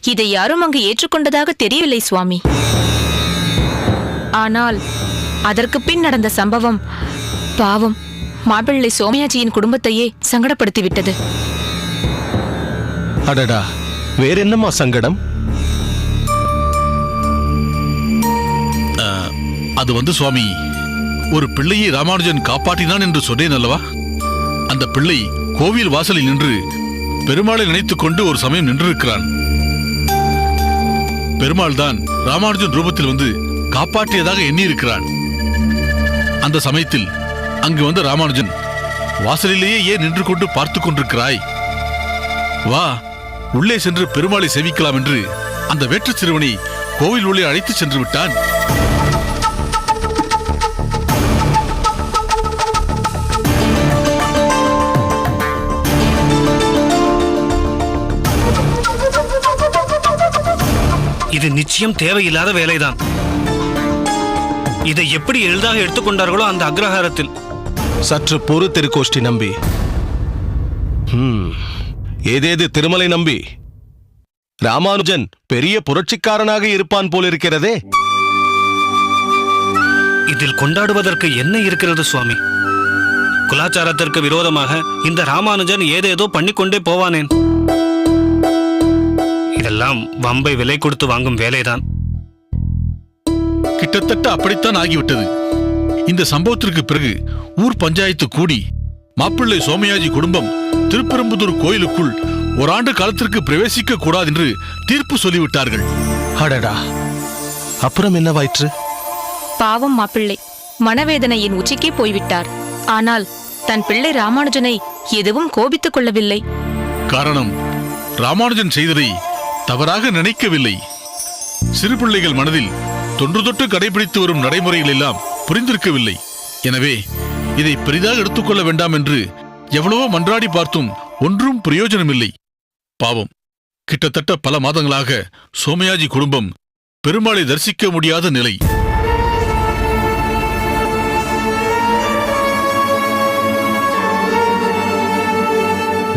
இதை யாரும் அங்கு ஏற்றுக்கொண்டதாக தெரியவில்லை சுவாமி. ஆனால் அதற்கு பின் நடந்த சம்பவம் பாவம் மாப்பிள்ளை சோமயாஜியின் குடும்பத்தையே சங்கடப்படுத்திவிட்டது. அடடா, வேறென்னம்மா சங்கடம்? அது சுவாமி, ஒரு பிள்ளையை ராமானுஜன் காப்பாற்றினான் என்று சொன்னேன் அல்லவா? அந்த பிள்ளை கோவில் வாசலில் நின்று பெருமாளை நினைத்துக் கொண்டு ஒரு சமயம் நின்றிருக்கிறான். பெருமாள் தான் ராமானுஜன் ரூபத்தில் வந்து காப்பாற்றியதாக எண்ணியிருக்கிறான். அந்த சமயத்தில் அங்கு வந்த ராமானுஜன், வாசலிலேயே ஏன் நின்று கொண்டு பார்த்து கொண்டிருக்கிறாய்? வா, உள்ளே சென்று பெருமாளை சேவிக்கலாம் என்று அந்த வேற்று சிறுவனை கோவில் உள்ளே அழைத்து சென்று விட்டான். இது நிச்சயம் தேவையில்லாத வேலைதான். இதை எப்படி எளிதாக எடுத்துக்கொண்டார்களோ அந்த அக்ரஹாரத்தில். சற்று பொறு திருக்கோஷ்டி நம்பி. ஏதேது திருமலை நம்பி, ராமானுஜன் பெரிய புரட்சிக்காரனாக இருப்பான் போலிருக்கிறதே. இதில் கொண்டாடுவதற்கு என்ன இருக்கிறது சுவாமி? குலாச்சாரத்திற்கு விரோதமாக இந்த ராமானுஜன் ஏதேதோ பண்ணிக்கொண்டே போவானேன். இதெல்லாம் வம்பை விலை கொடுத்து வாங்கும் வேலைதான். கிட்டத்தட்ட அப்படித்தான் ஆகிவிட்டது. இந்த சம்பவத்திற்கு பிறகு ஊர் பஞ்சாயத்து கூடி மாப்பிள்ளை சோமயாஜி குடும்பம் திருப்பெரும்புதூர் கோயிலுக்குள் ஓராண்டு காலத்திற்கு பிரவேசிக்க கூடாது என்று தீர்ப்பு சொல்லிவிட்டார்கள். அடடா, அப்புறம் என்னவாயிற்று? பாவம் மாப்பிள்ளை மனவேதனையின் உச்சிக்கே போய்விட்டார். ஆனால் தன் பிள்ளை ராமானுஜனை எதுவும் கோபித்துக் கொள்ளவில்லை. காரணம், ராமானுஜன் செய்ததை தவறாக நினைக்கவில்லை. சிறு பிள்ளைகள் மனதில் தொன்று தொட்டு கடைபிடித்து வரும் நடைமுறைகள் எல்லாம் புரிந்திருக்கவில்லை. எனவே இதை பெரிதாக எடுத்துக்கொள்ள வேண்டாம் என்று எவ்வளவோ மன்றாடி பார்த்தும் ஒன்றும் பிரயோஜனமில்லை. பாவம், கிட்டத்தட்ட பல மாதங்களாக சோமயாஜி குடும்பம் பெருமாளை தரிசிக்க முடியாத நிலை.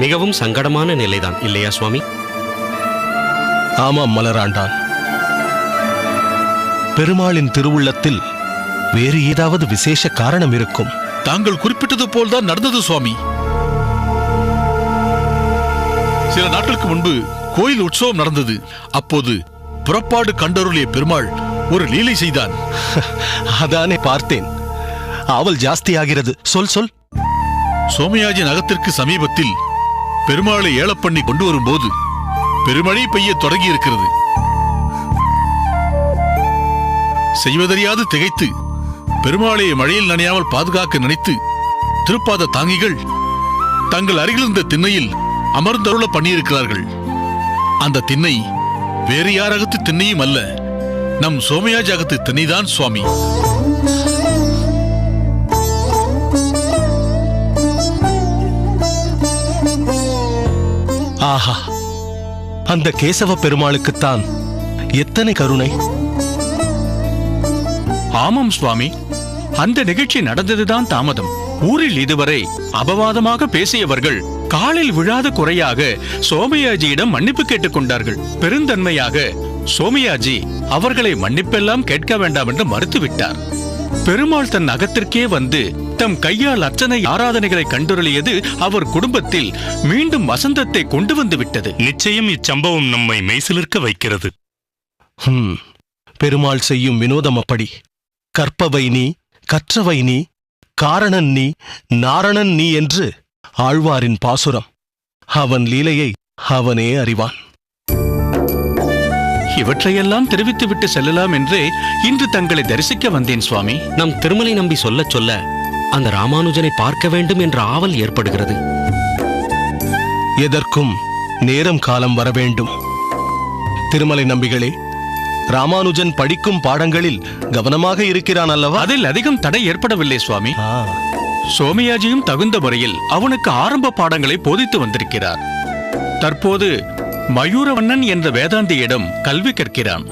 மிகவும் சங்கடமான நிலைதான் இல்லையா சுவாமி? ஆமாம் மலராண்டான். பெருமாளின் திருவுள்ளத்தில் வேறு ஏதாவது விசேஷ காரணம் இருக்கும். தாங்கள் குறிப்பிட்டது போல்தான் நடந்தது சுவாமி. சில நாட்களுக்கு முன்பு கோயில் உற்சவம் நடந்தது. அப்போது புறப்பாடு கண்டருளிய பெருமாள் ஒரு லீலை செய்தான். அதானே பார்த்தேன். ஆவல் ஜாஸ்தியாகிறது. சொல் சொல். சோமயாஜி நகத்திற்கு சமீபத்தில் பெருமாளை ஏலப்பண்ணி கொண்டு வரும்போது பெருமழை பெய்ய தொடங்கி இருக்கிறது. செய்வதறியாது திகைத்து பெருமாளை மழையில் நனையாமல் பாதுகாக்க நினைத்து திருப்பாத தாங்கிகள் தங்கள் அருகிலிருந்த திண்ணையில் அமர்ந்தருள பண்ணியிருக்கிறார்கள். அந்த திண்ணை வேறு யாரகத்து திண்ணையும் அல்ல, நம் சோமயாஜி அகத்து திண்ணைதான் சுவாமி. ஆஹா, அந்த கேசவ பெருமாளுக்குத்தான் எத்தனை கருணை! ஆமாம் சுவாமி, அந்த நிகழ்ச்சி நடந்ததுதான் தாமதம். ஊரில் இதுவரை அபவாதமாக பேசியவர்கள் காலில் விழாத குறையாக சோமயாஜியிடம் மன்னிப்பு கேட்டுக் கொண்டார்கள். பெருந்தன்மையாக சோமயாஜி அவர்களை மன்னிப்பெல்லாம் கேட்க வேண்டாம் என்று மறுத்துவிட்டார். பெருமாள் தன் அகத்திற்கே வந்து தம் கையால் அர்ச்சனை ஆராதனைகளை கண்டுருளியது அவர் குடும்பத்தில் மீண்டும் வசந்தத்தை கொண்டு வந்து விட்டது. நிச்சயம் இச்சம்பவம் நம்மை மெய்சிலிர்க்க வைக்கிறது. பெருமாள் செய்யும் வினோதம் அப்படி. கற்பவை நீ, கற்றவை நீ, காரணன் நீ, நாரணன் நீ என்று ஆழ்வாரின் பாசுரம். அவன் லீலையை அவனே அறிவான். இவற்றையெல்லாம் தெரிவித்துவிட்டு செல்லலாம் என்றே இன்று தங்களை தரிசிக்க வந்தேன் சுவாமி. நம் திருமலை நம்பி சொல்ல சொல்ல அந்த ராமானுஜனை பார்க்க வேண்டும் என்ற ஆவல் ஏற்படுகிறது. எதற்கும் நேரம் காலம் வர வேண்டும். திருமலை நம்பிகளே, ராமானுஜன் படிக்கும் பாடங்களில் கவனமாக இருக்கிறான் அல்லவா? அதில் அதிகம் தடை ஏற்படவில்லை சுவாமி. சோமயாஜியும் தகுந்த முறையில் அவனுக்கு ஆரம்ப பாடங்களை போதித்து வந்திருக்கிறார். தற்போது மயூரவண்ணன் என்ற வேதாந்தியிடம் கல்வி கற்கிறான்.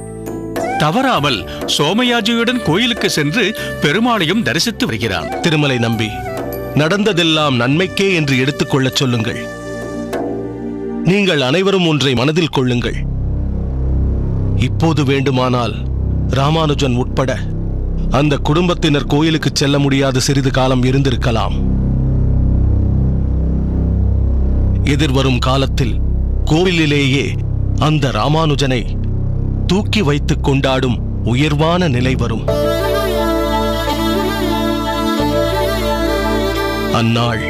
தவறாமல் சோமயாஜியுடன் கோயிலுக்கு சென்று பெருமாளையும் தரிசித்து வருகிறான். திருமலை நம்பி, நடந்ததெல்லாம் நன்மைக்கே என்று எடுத்துக்கொள்ளச் சொல்லுங்கள். நீங்கள் அனைவரும் ஒன்றை மனதில் கொள்ளுங்கள். இப்போது வேண்டுமானால் ராமானுஜன் உட்பட அந்த குடும்பத்தினர் கோயிலுக்கு செல்ல முடியாத சிறிது காலம் இருந்திருக்கலாம். எதிர்வரும் காலத்தில் கோவிலிலேயே அந்த ராமானுஜனை தூக்கி வைத்துக் கொண்டாடும் உயர்வான நிலை வரும். அந்நாள்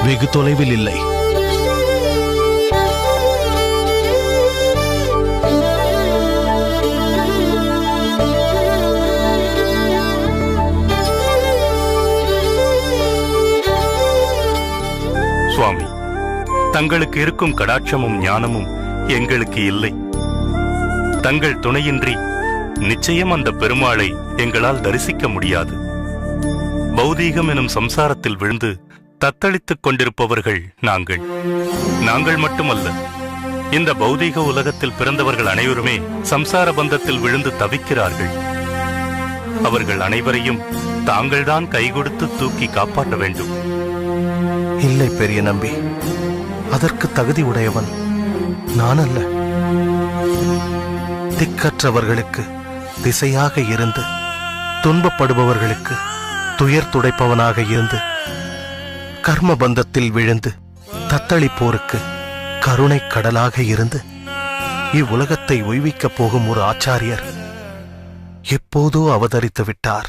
வெகு தொலைவில் இல்லை. சுவாமி, தங்களுக்கு இருக்கும் கடாட்சமும் ஞானமும் எங்களுக்கு இல்லை. தங்கள் துணையின்றி நிச்சயம் அந்த பெருமாளை எங்களால் தரிசிக்க முடியாது. பௌதீகம் எனும் சம்சாரத்தில் விழுந்து தத்தளித்துக் கொண்டிருப்பவர்கள் நாங்கள் மட்டுமல்ல. இந்த பௌதீக உலகத்தில் பிறந்தவர்கள் அனைவருமே சம்சார பந்தத்தில் விழுந்து தவிக்கிறார்கள். அவர்கள் அனைவரையும் தாங்கள்தான் கைகொடுத்து தூக்கி காப்பாற்ற வேண்டும். இல்லை பெரிய நம்பி, அதற்கு தகுதி உடையவன் நான் அல்ல. திக்கற்றவர்களுக்கு திசையாக இருந்து, துன்பப்படுபவர்களுக்கு துயர் துடைப்பவனாக இருந்து, கர்ம பந்தத்தில் விழுந்து தத்தளிப்போருக்கு கருணை கடலாக இருந்து, இவ்வுலகத்தை உய்விக்கப் போகும் ஒரு ஆச்சாரியர் எப்போதோ அவதரித்து விட்டார்.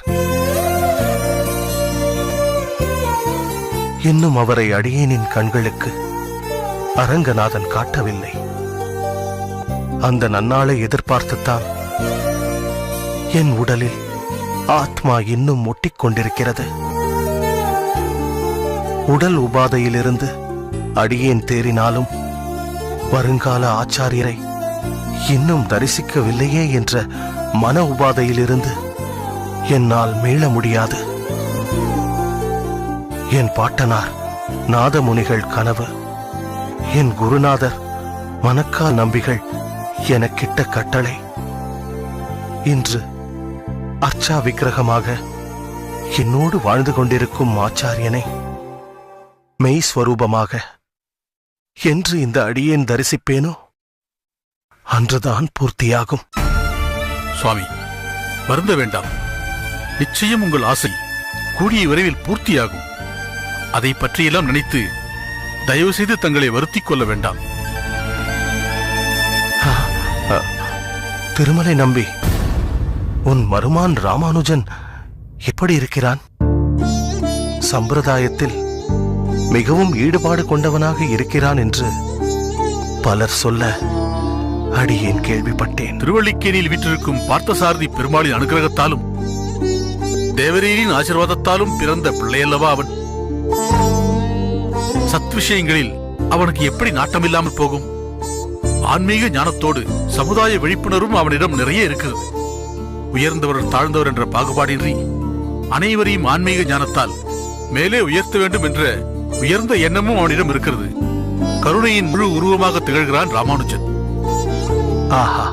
இன்னும் அவரை அடியேனின் கண்களுக்கு அரங்கநாதன் காட்டவில்லை. அந்த நன்னாளை எதிர்பார்த்துத்தான் என் உடலில் ஆத்மா இன்னும் ஒட்டிக்கொண்டிருக்கிறது. உடல் உபாதையிலிருந்து அடியேன் தேறினாலும் வருங்கால ஆச்சாரியரை இன்னும் தரிசிக்கவில்லையே என்ற மன உபாதையிலிருந்து என்னால் மீள முடியாது. என் பாட்டனார் நாதமுனிகள் கனவு, என் குருநாதர் மணக்கா நம்பிகள் எனக்கிட்ட கட்டளை, இன்று அர்ச்சா விக்கிரகமாக என்னோடு வாழ்ந்து கொண்டிருக்கும் ஆச்சாரியனை மெய் ஸ்வரூபமாக என்று இந்த அடியேன் தரிசிப்பேனோ அன்றுதான் பூர்த்தியாகும். சுவாமி, வருந்த வேண்டாம். நிச்சயம் உங்கள் ஆசை கூடிய விரைவில் பூர்த்தியாகும். அதை பற்றியெல்லாம் நினைத்து தயவு செய்து தங்களை வருத்திக் கொள்ள வேண்டாம். திருமலை நம்பி, உன் மருமான் ராமானுஜன் எப்படி இருக்கிறான்? சம்பிரதாயத்தில் மிகவும் ஈடுபாடு கொண்டவனாக இருக்கிறான் என்று பலர் சொல்ல அடியேன் கேள்விப்பட்டேன். திருவள்ளிக்கேணியில் வீற்றிருக்கும் பார்த்தசாரதி பெருமாளின் அனுகிரகத்தாலும் தேவரீரின் ஆசீர்வாதத்தாலும் பிறந்த பிள்ளையல்லவா அவன். சத் விஷயங்களில் அவனுக்கு எப்படி நாட்டமில்லாமல் போகும்? ஆன்மீக ஞானத்தோடு சமுதாய விழிப்புணர்வும் அவனிடம் நிறைய இருக்கிறது. உயர்ந்தவர் தாழ்ந்தவர் என்ற பாகுபாடின்றி அனைவரையும் ஆன்மீக ஞானத்தால் மேலே உயர்த்த வேண்டும் என்ற உயர்ந்த எண்ணமும் அவனிடம் இருக்கிறது. கருணையின் முழு உருவமாக திகழ்கிறான் ராமானுஜன். ஆஹா,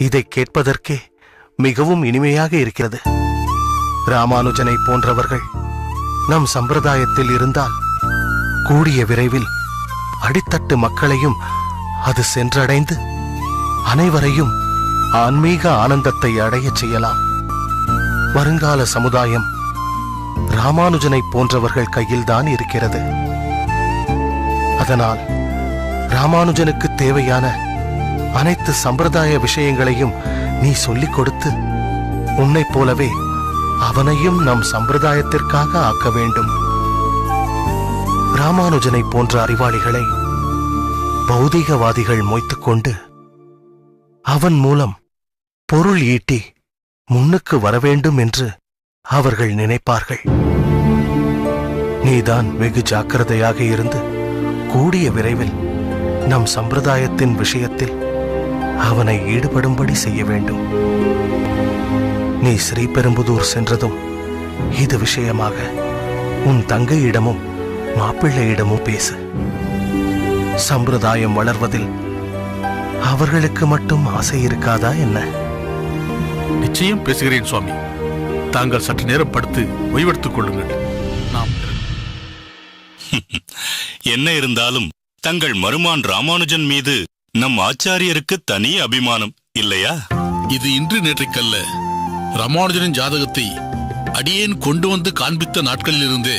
இதை கேட்பதற்கே மிகவும் இனிமையாக இருக்கிறது. ராமானுஜனை போன்றவர்கள் நம் சம்பிரதாயத்தில் இருந்தால் கூடிய விரைவில் அடித்தட்டு மக்களையும் அது சென்றடைந்து அனைவரையும் ஆன்மீக ஆனந்தத்தை அடையச் செய்யலாம். வருங்கால சமுதாயம் ராமானுஜனை போன்றவர்கள் கையில்தான் இருக்கிறது. அதனால் ராமானுஜனுக்கு தேவையான அனைத்து சம்பிரதாய விஷயங்களையும் நீ சொல்லிக் கொடுத்து உன்னைப் போலவே அவனையும் நம் சம்பிரதாயத்திற்காக ஆக்க வேண்டும். ராமானுஜனை போன்ற அறிவாளிகளை பௌதிகவாதிகள் மொய்த்துக்கொண்டு அவன் மூலம் பொருள் ஈட்டி முன்னுக்கு வரவேண்டும் என்று அவர்கள் நினைப்பார்கள். நீதான் வெகு ஜாக்கிரதையாக இருந்து கூடிய விரைவில் நம் சம்பிரதாயத்தின் விஷயத்தில் அவனை ஈடுபடும்படி செய்ய வேண்டும். நீ ஸ்ரீபெரும்புதூர் சென்றதும் இது விஷயமாக உன் தங்கையிடமும் மாப்பிள்ளையிடமும் பேசு. சம்பிரதாயம் வளர்வதில் அவர்களுக்கு மட்டும் ஆசை இருக்காதா என்ன? நிச்சயம் பேசுகிறேன் சுவாமி. தாங்கள் சற்று நேரம் படுத்து ஓய்வெடுத்துக் கொள்ளுங்கள். நாம் என்ன இருந்தாலும் தங்கள் மருமான் ராமானுஜன் மீது நம் ஆச்சாரியருக்கு தனி அபிமானம் இல்லையா? இது இன்று நேற்றைக்கல்ல. ராமானுஜனின் ஜாதகத்தை அடியேன் கொண்டு வந்து காண்பித்த நாட்களிலிருந்தே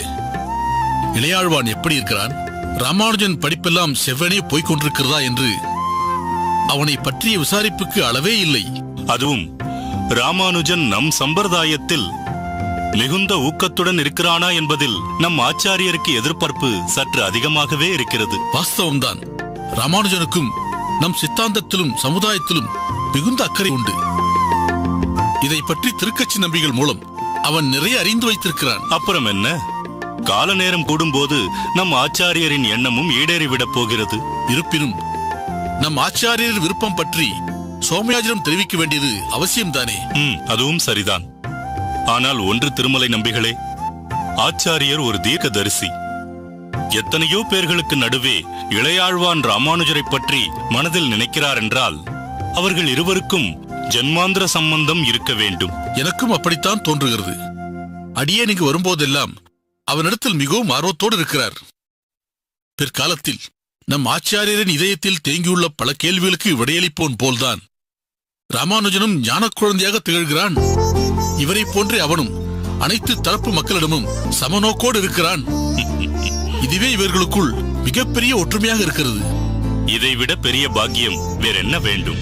இளையாழ்வான் எப்படி இருக்கிறான், ராமானுஜன் படிப்பெல்லாம் செவ்வனே போய்க் கொண்டிருக்கிறதா என்று அவனை பற்றிய விசாரிப்புக்கு அளவே இல்லை. அதுவும் ராமானுஜன் நம் சம்பிரதாயத்தில் மிகுந்த ஊக்கத்துடன் இருக்கிறானா என்பதில் நம் ஆச்சாரியருக்கு எதிர்பார்ப்பு சற்று அதிகமாகவே இருக்கிறது. வாஸ்தவம்தான். ராமானுஜனுக்கும் நம் சித்தாந்தத்திலும் சமுதாயத்திலும் மிகுந்த அக்கறை உண்டு. இதை பற்றி திருக்கட்சி நம்பிகள் மூலம் அவன் நிறைய அறிந்து வைத்திருக்கிறான். அப்புறம் என்ன, கால நேரம் கூடும்போது நம் ஆச்சாரியரின் எண்ணமும் ஈடேறிவிடப் போகிறது. இருப்பினும் நம் ஆச்சாரியர் விருப்பம் பற்றி சோமயாஜிடம் தெரிவிக்க வேண்டியது அவசியம்தானே? அதுவும் சரிதான். ஆனால் ஒன்று திருமலை நம்பிகளே, ஆச்சாரியர் ஒரு தீர்க்கதரிசி. எத்தனையோ பேர்களுக்கு நடுவே இளையாழ்வான் ராமானுஜரை பற்றி மனதில் நினைக்கிறார் என்றால் அவர்கள் இருவருக்கும் ஜன்மாந்திர சம்பந்தம் இருக்க வேண்டும். எனக்கும் அப்படித்தான் தோன்றுகிறது. அடியே நீங்க வரும்போதெல்லாம் அவனிடத்தில் மிகவும் ஆர்வத்தோடு இருக்கிறார். பிற்காலத்தில் நம் ஆச்சாரியரின் இதயத்தில் தேங்கியுள்ள பல கேள்விகளுக்கு விடையளிப்போன் போல்தான் ராமானுஜனும் ஞான குழந்தையாக திகழ்கிறான். இவரை போன்றே அவனும் அனைத்து தரப்பு மக்களிடமும் சமநோக்கோடு இருக்கிறான். இதுவே இவர்களுக்குள் மிகப்பெரிய ஒற்றுமையாக இருக்கிறது. இதைவிட பெரிய பாக்கியம் வேறென்ன வேண்டும்?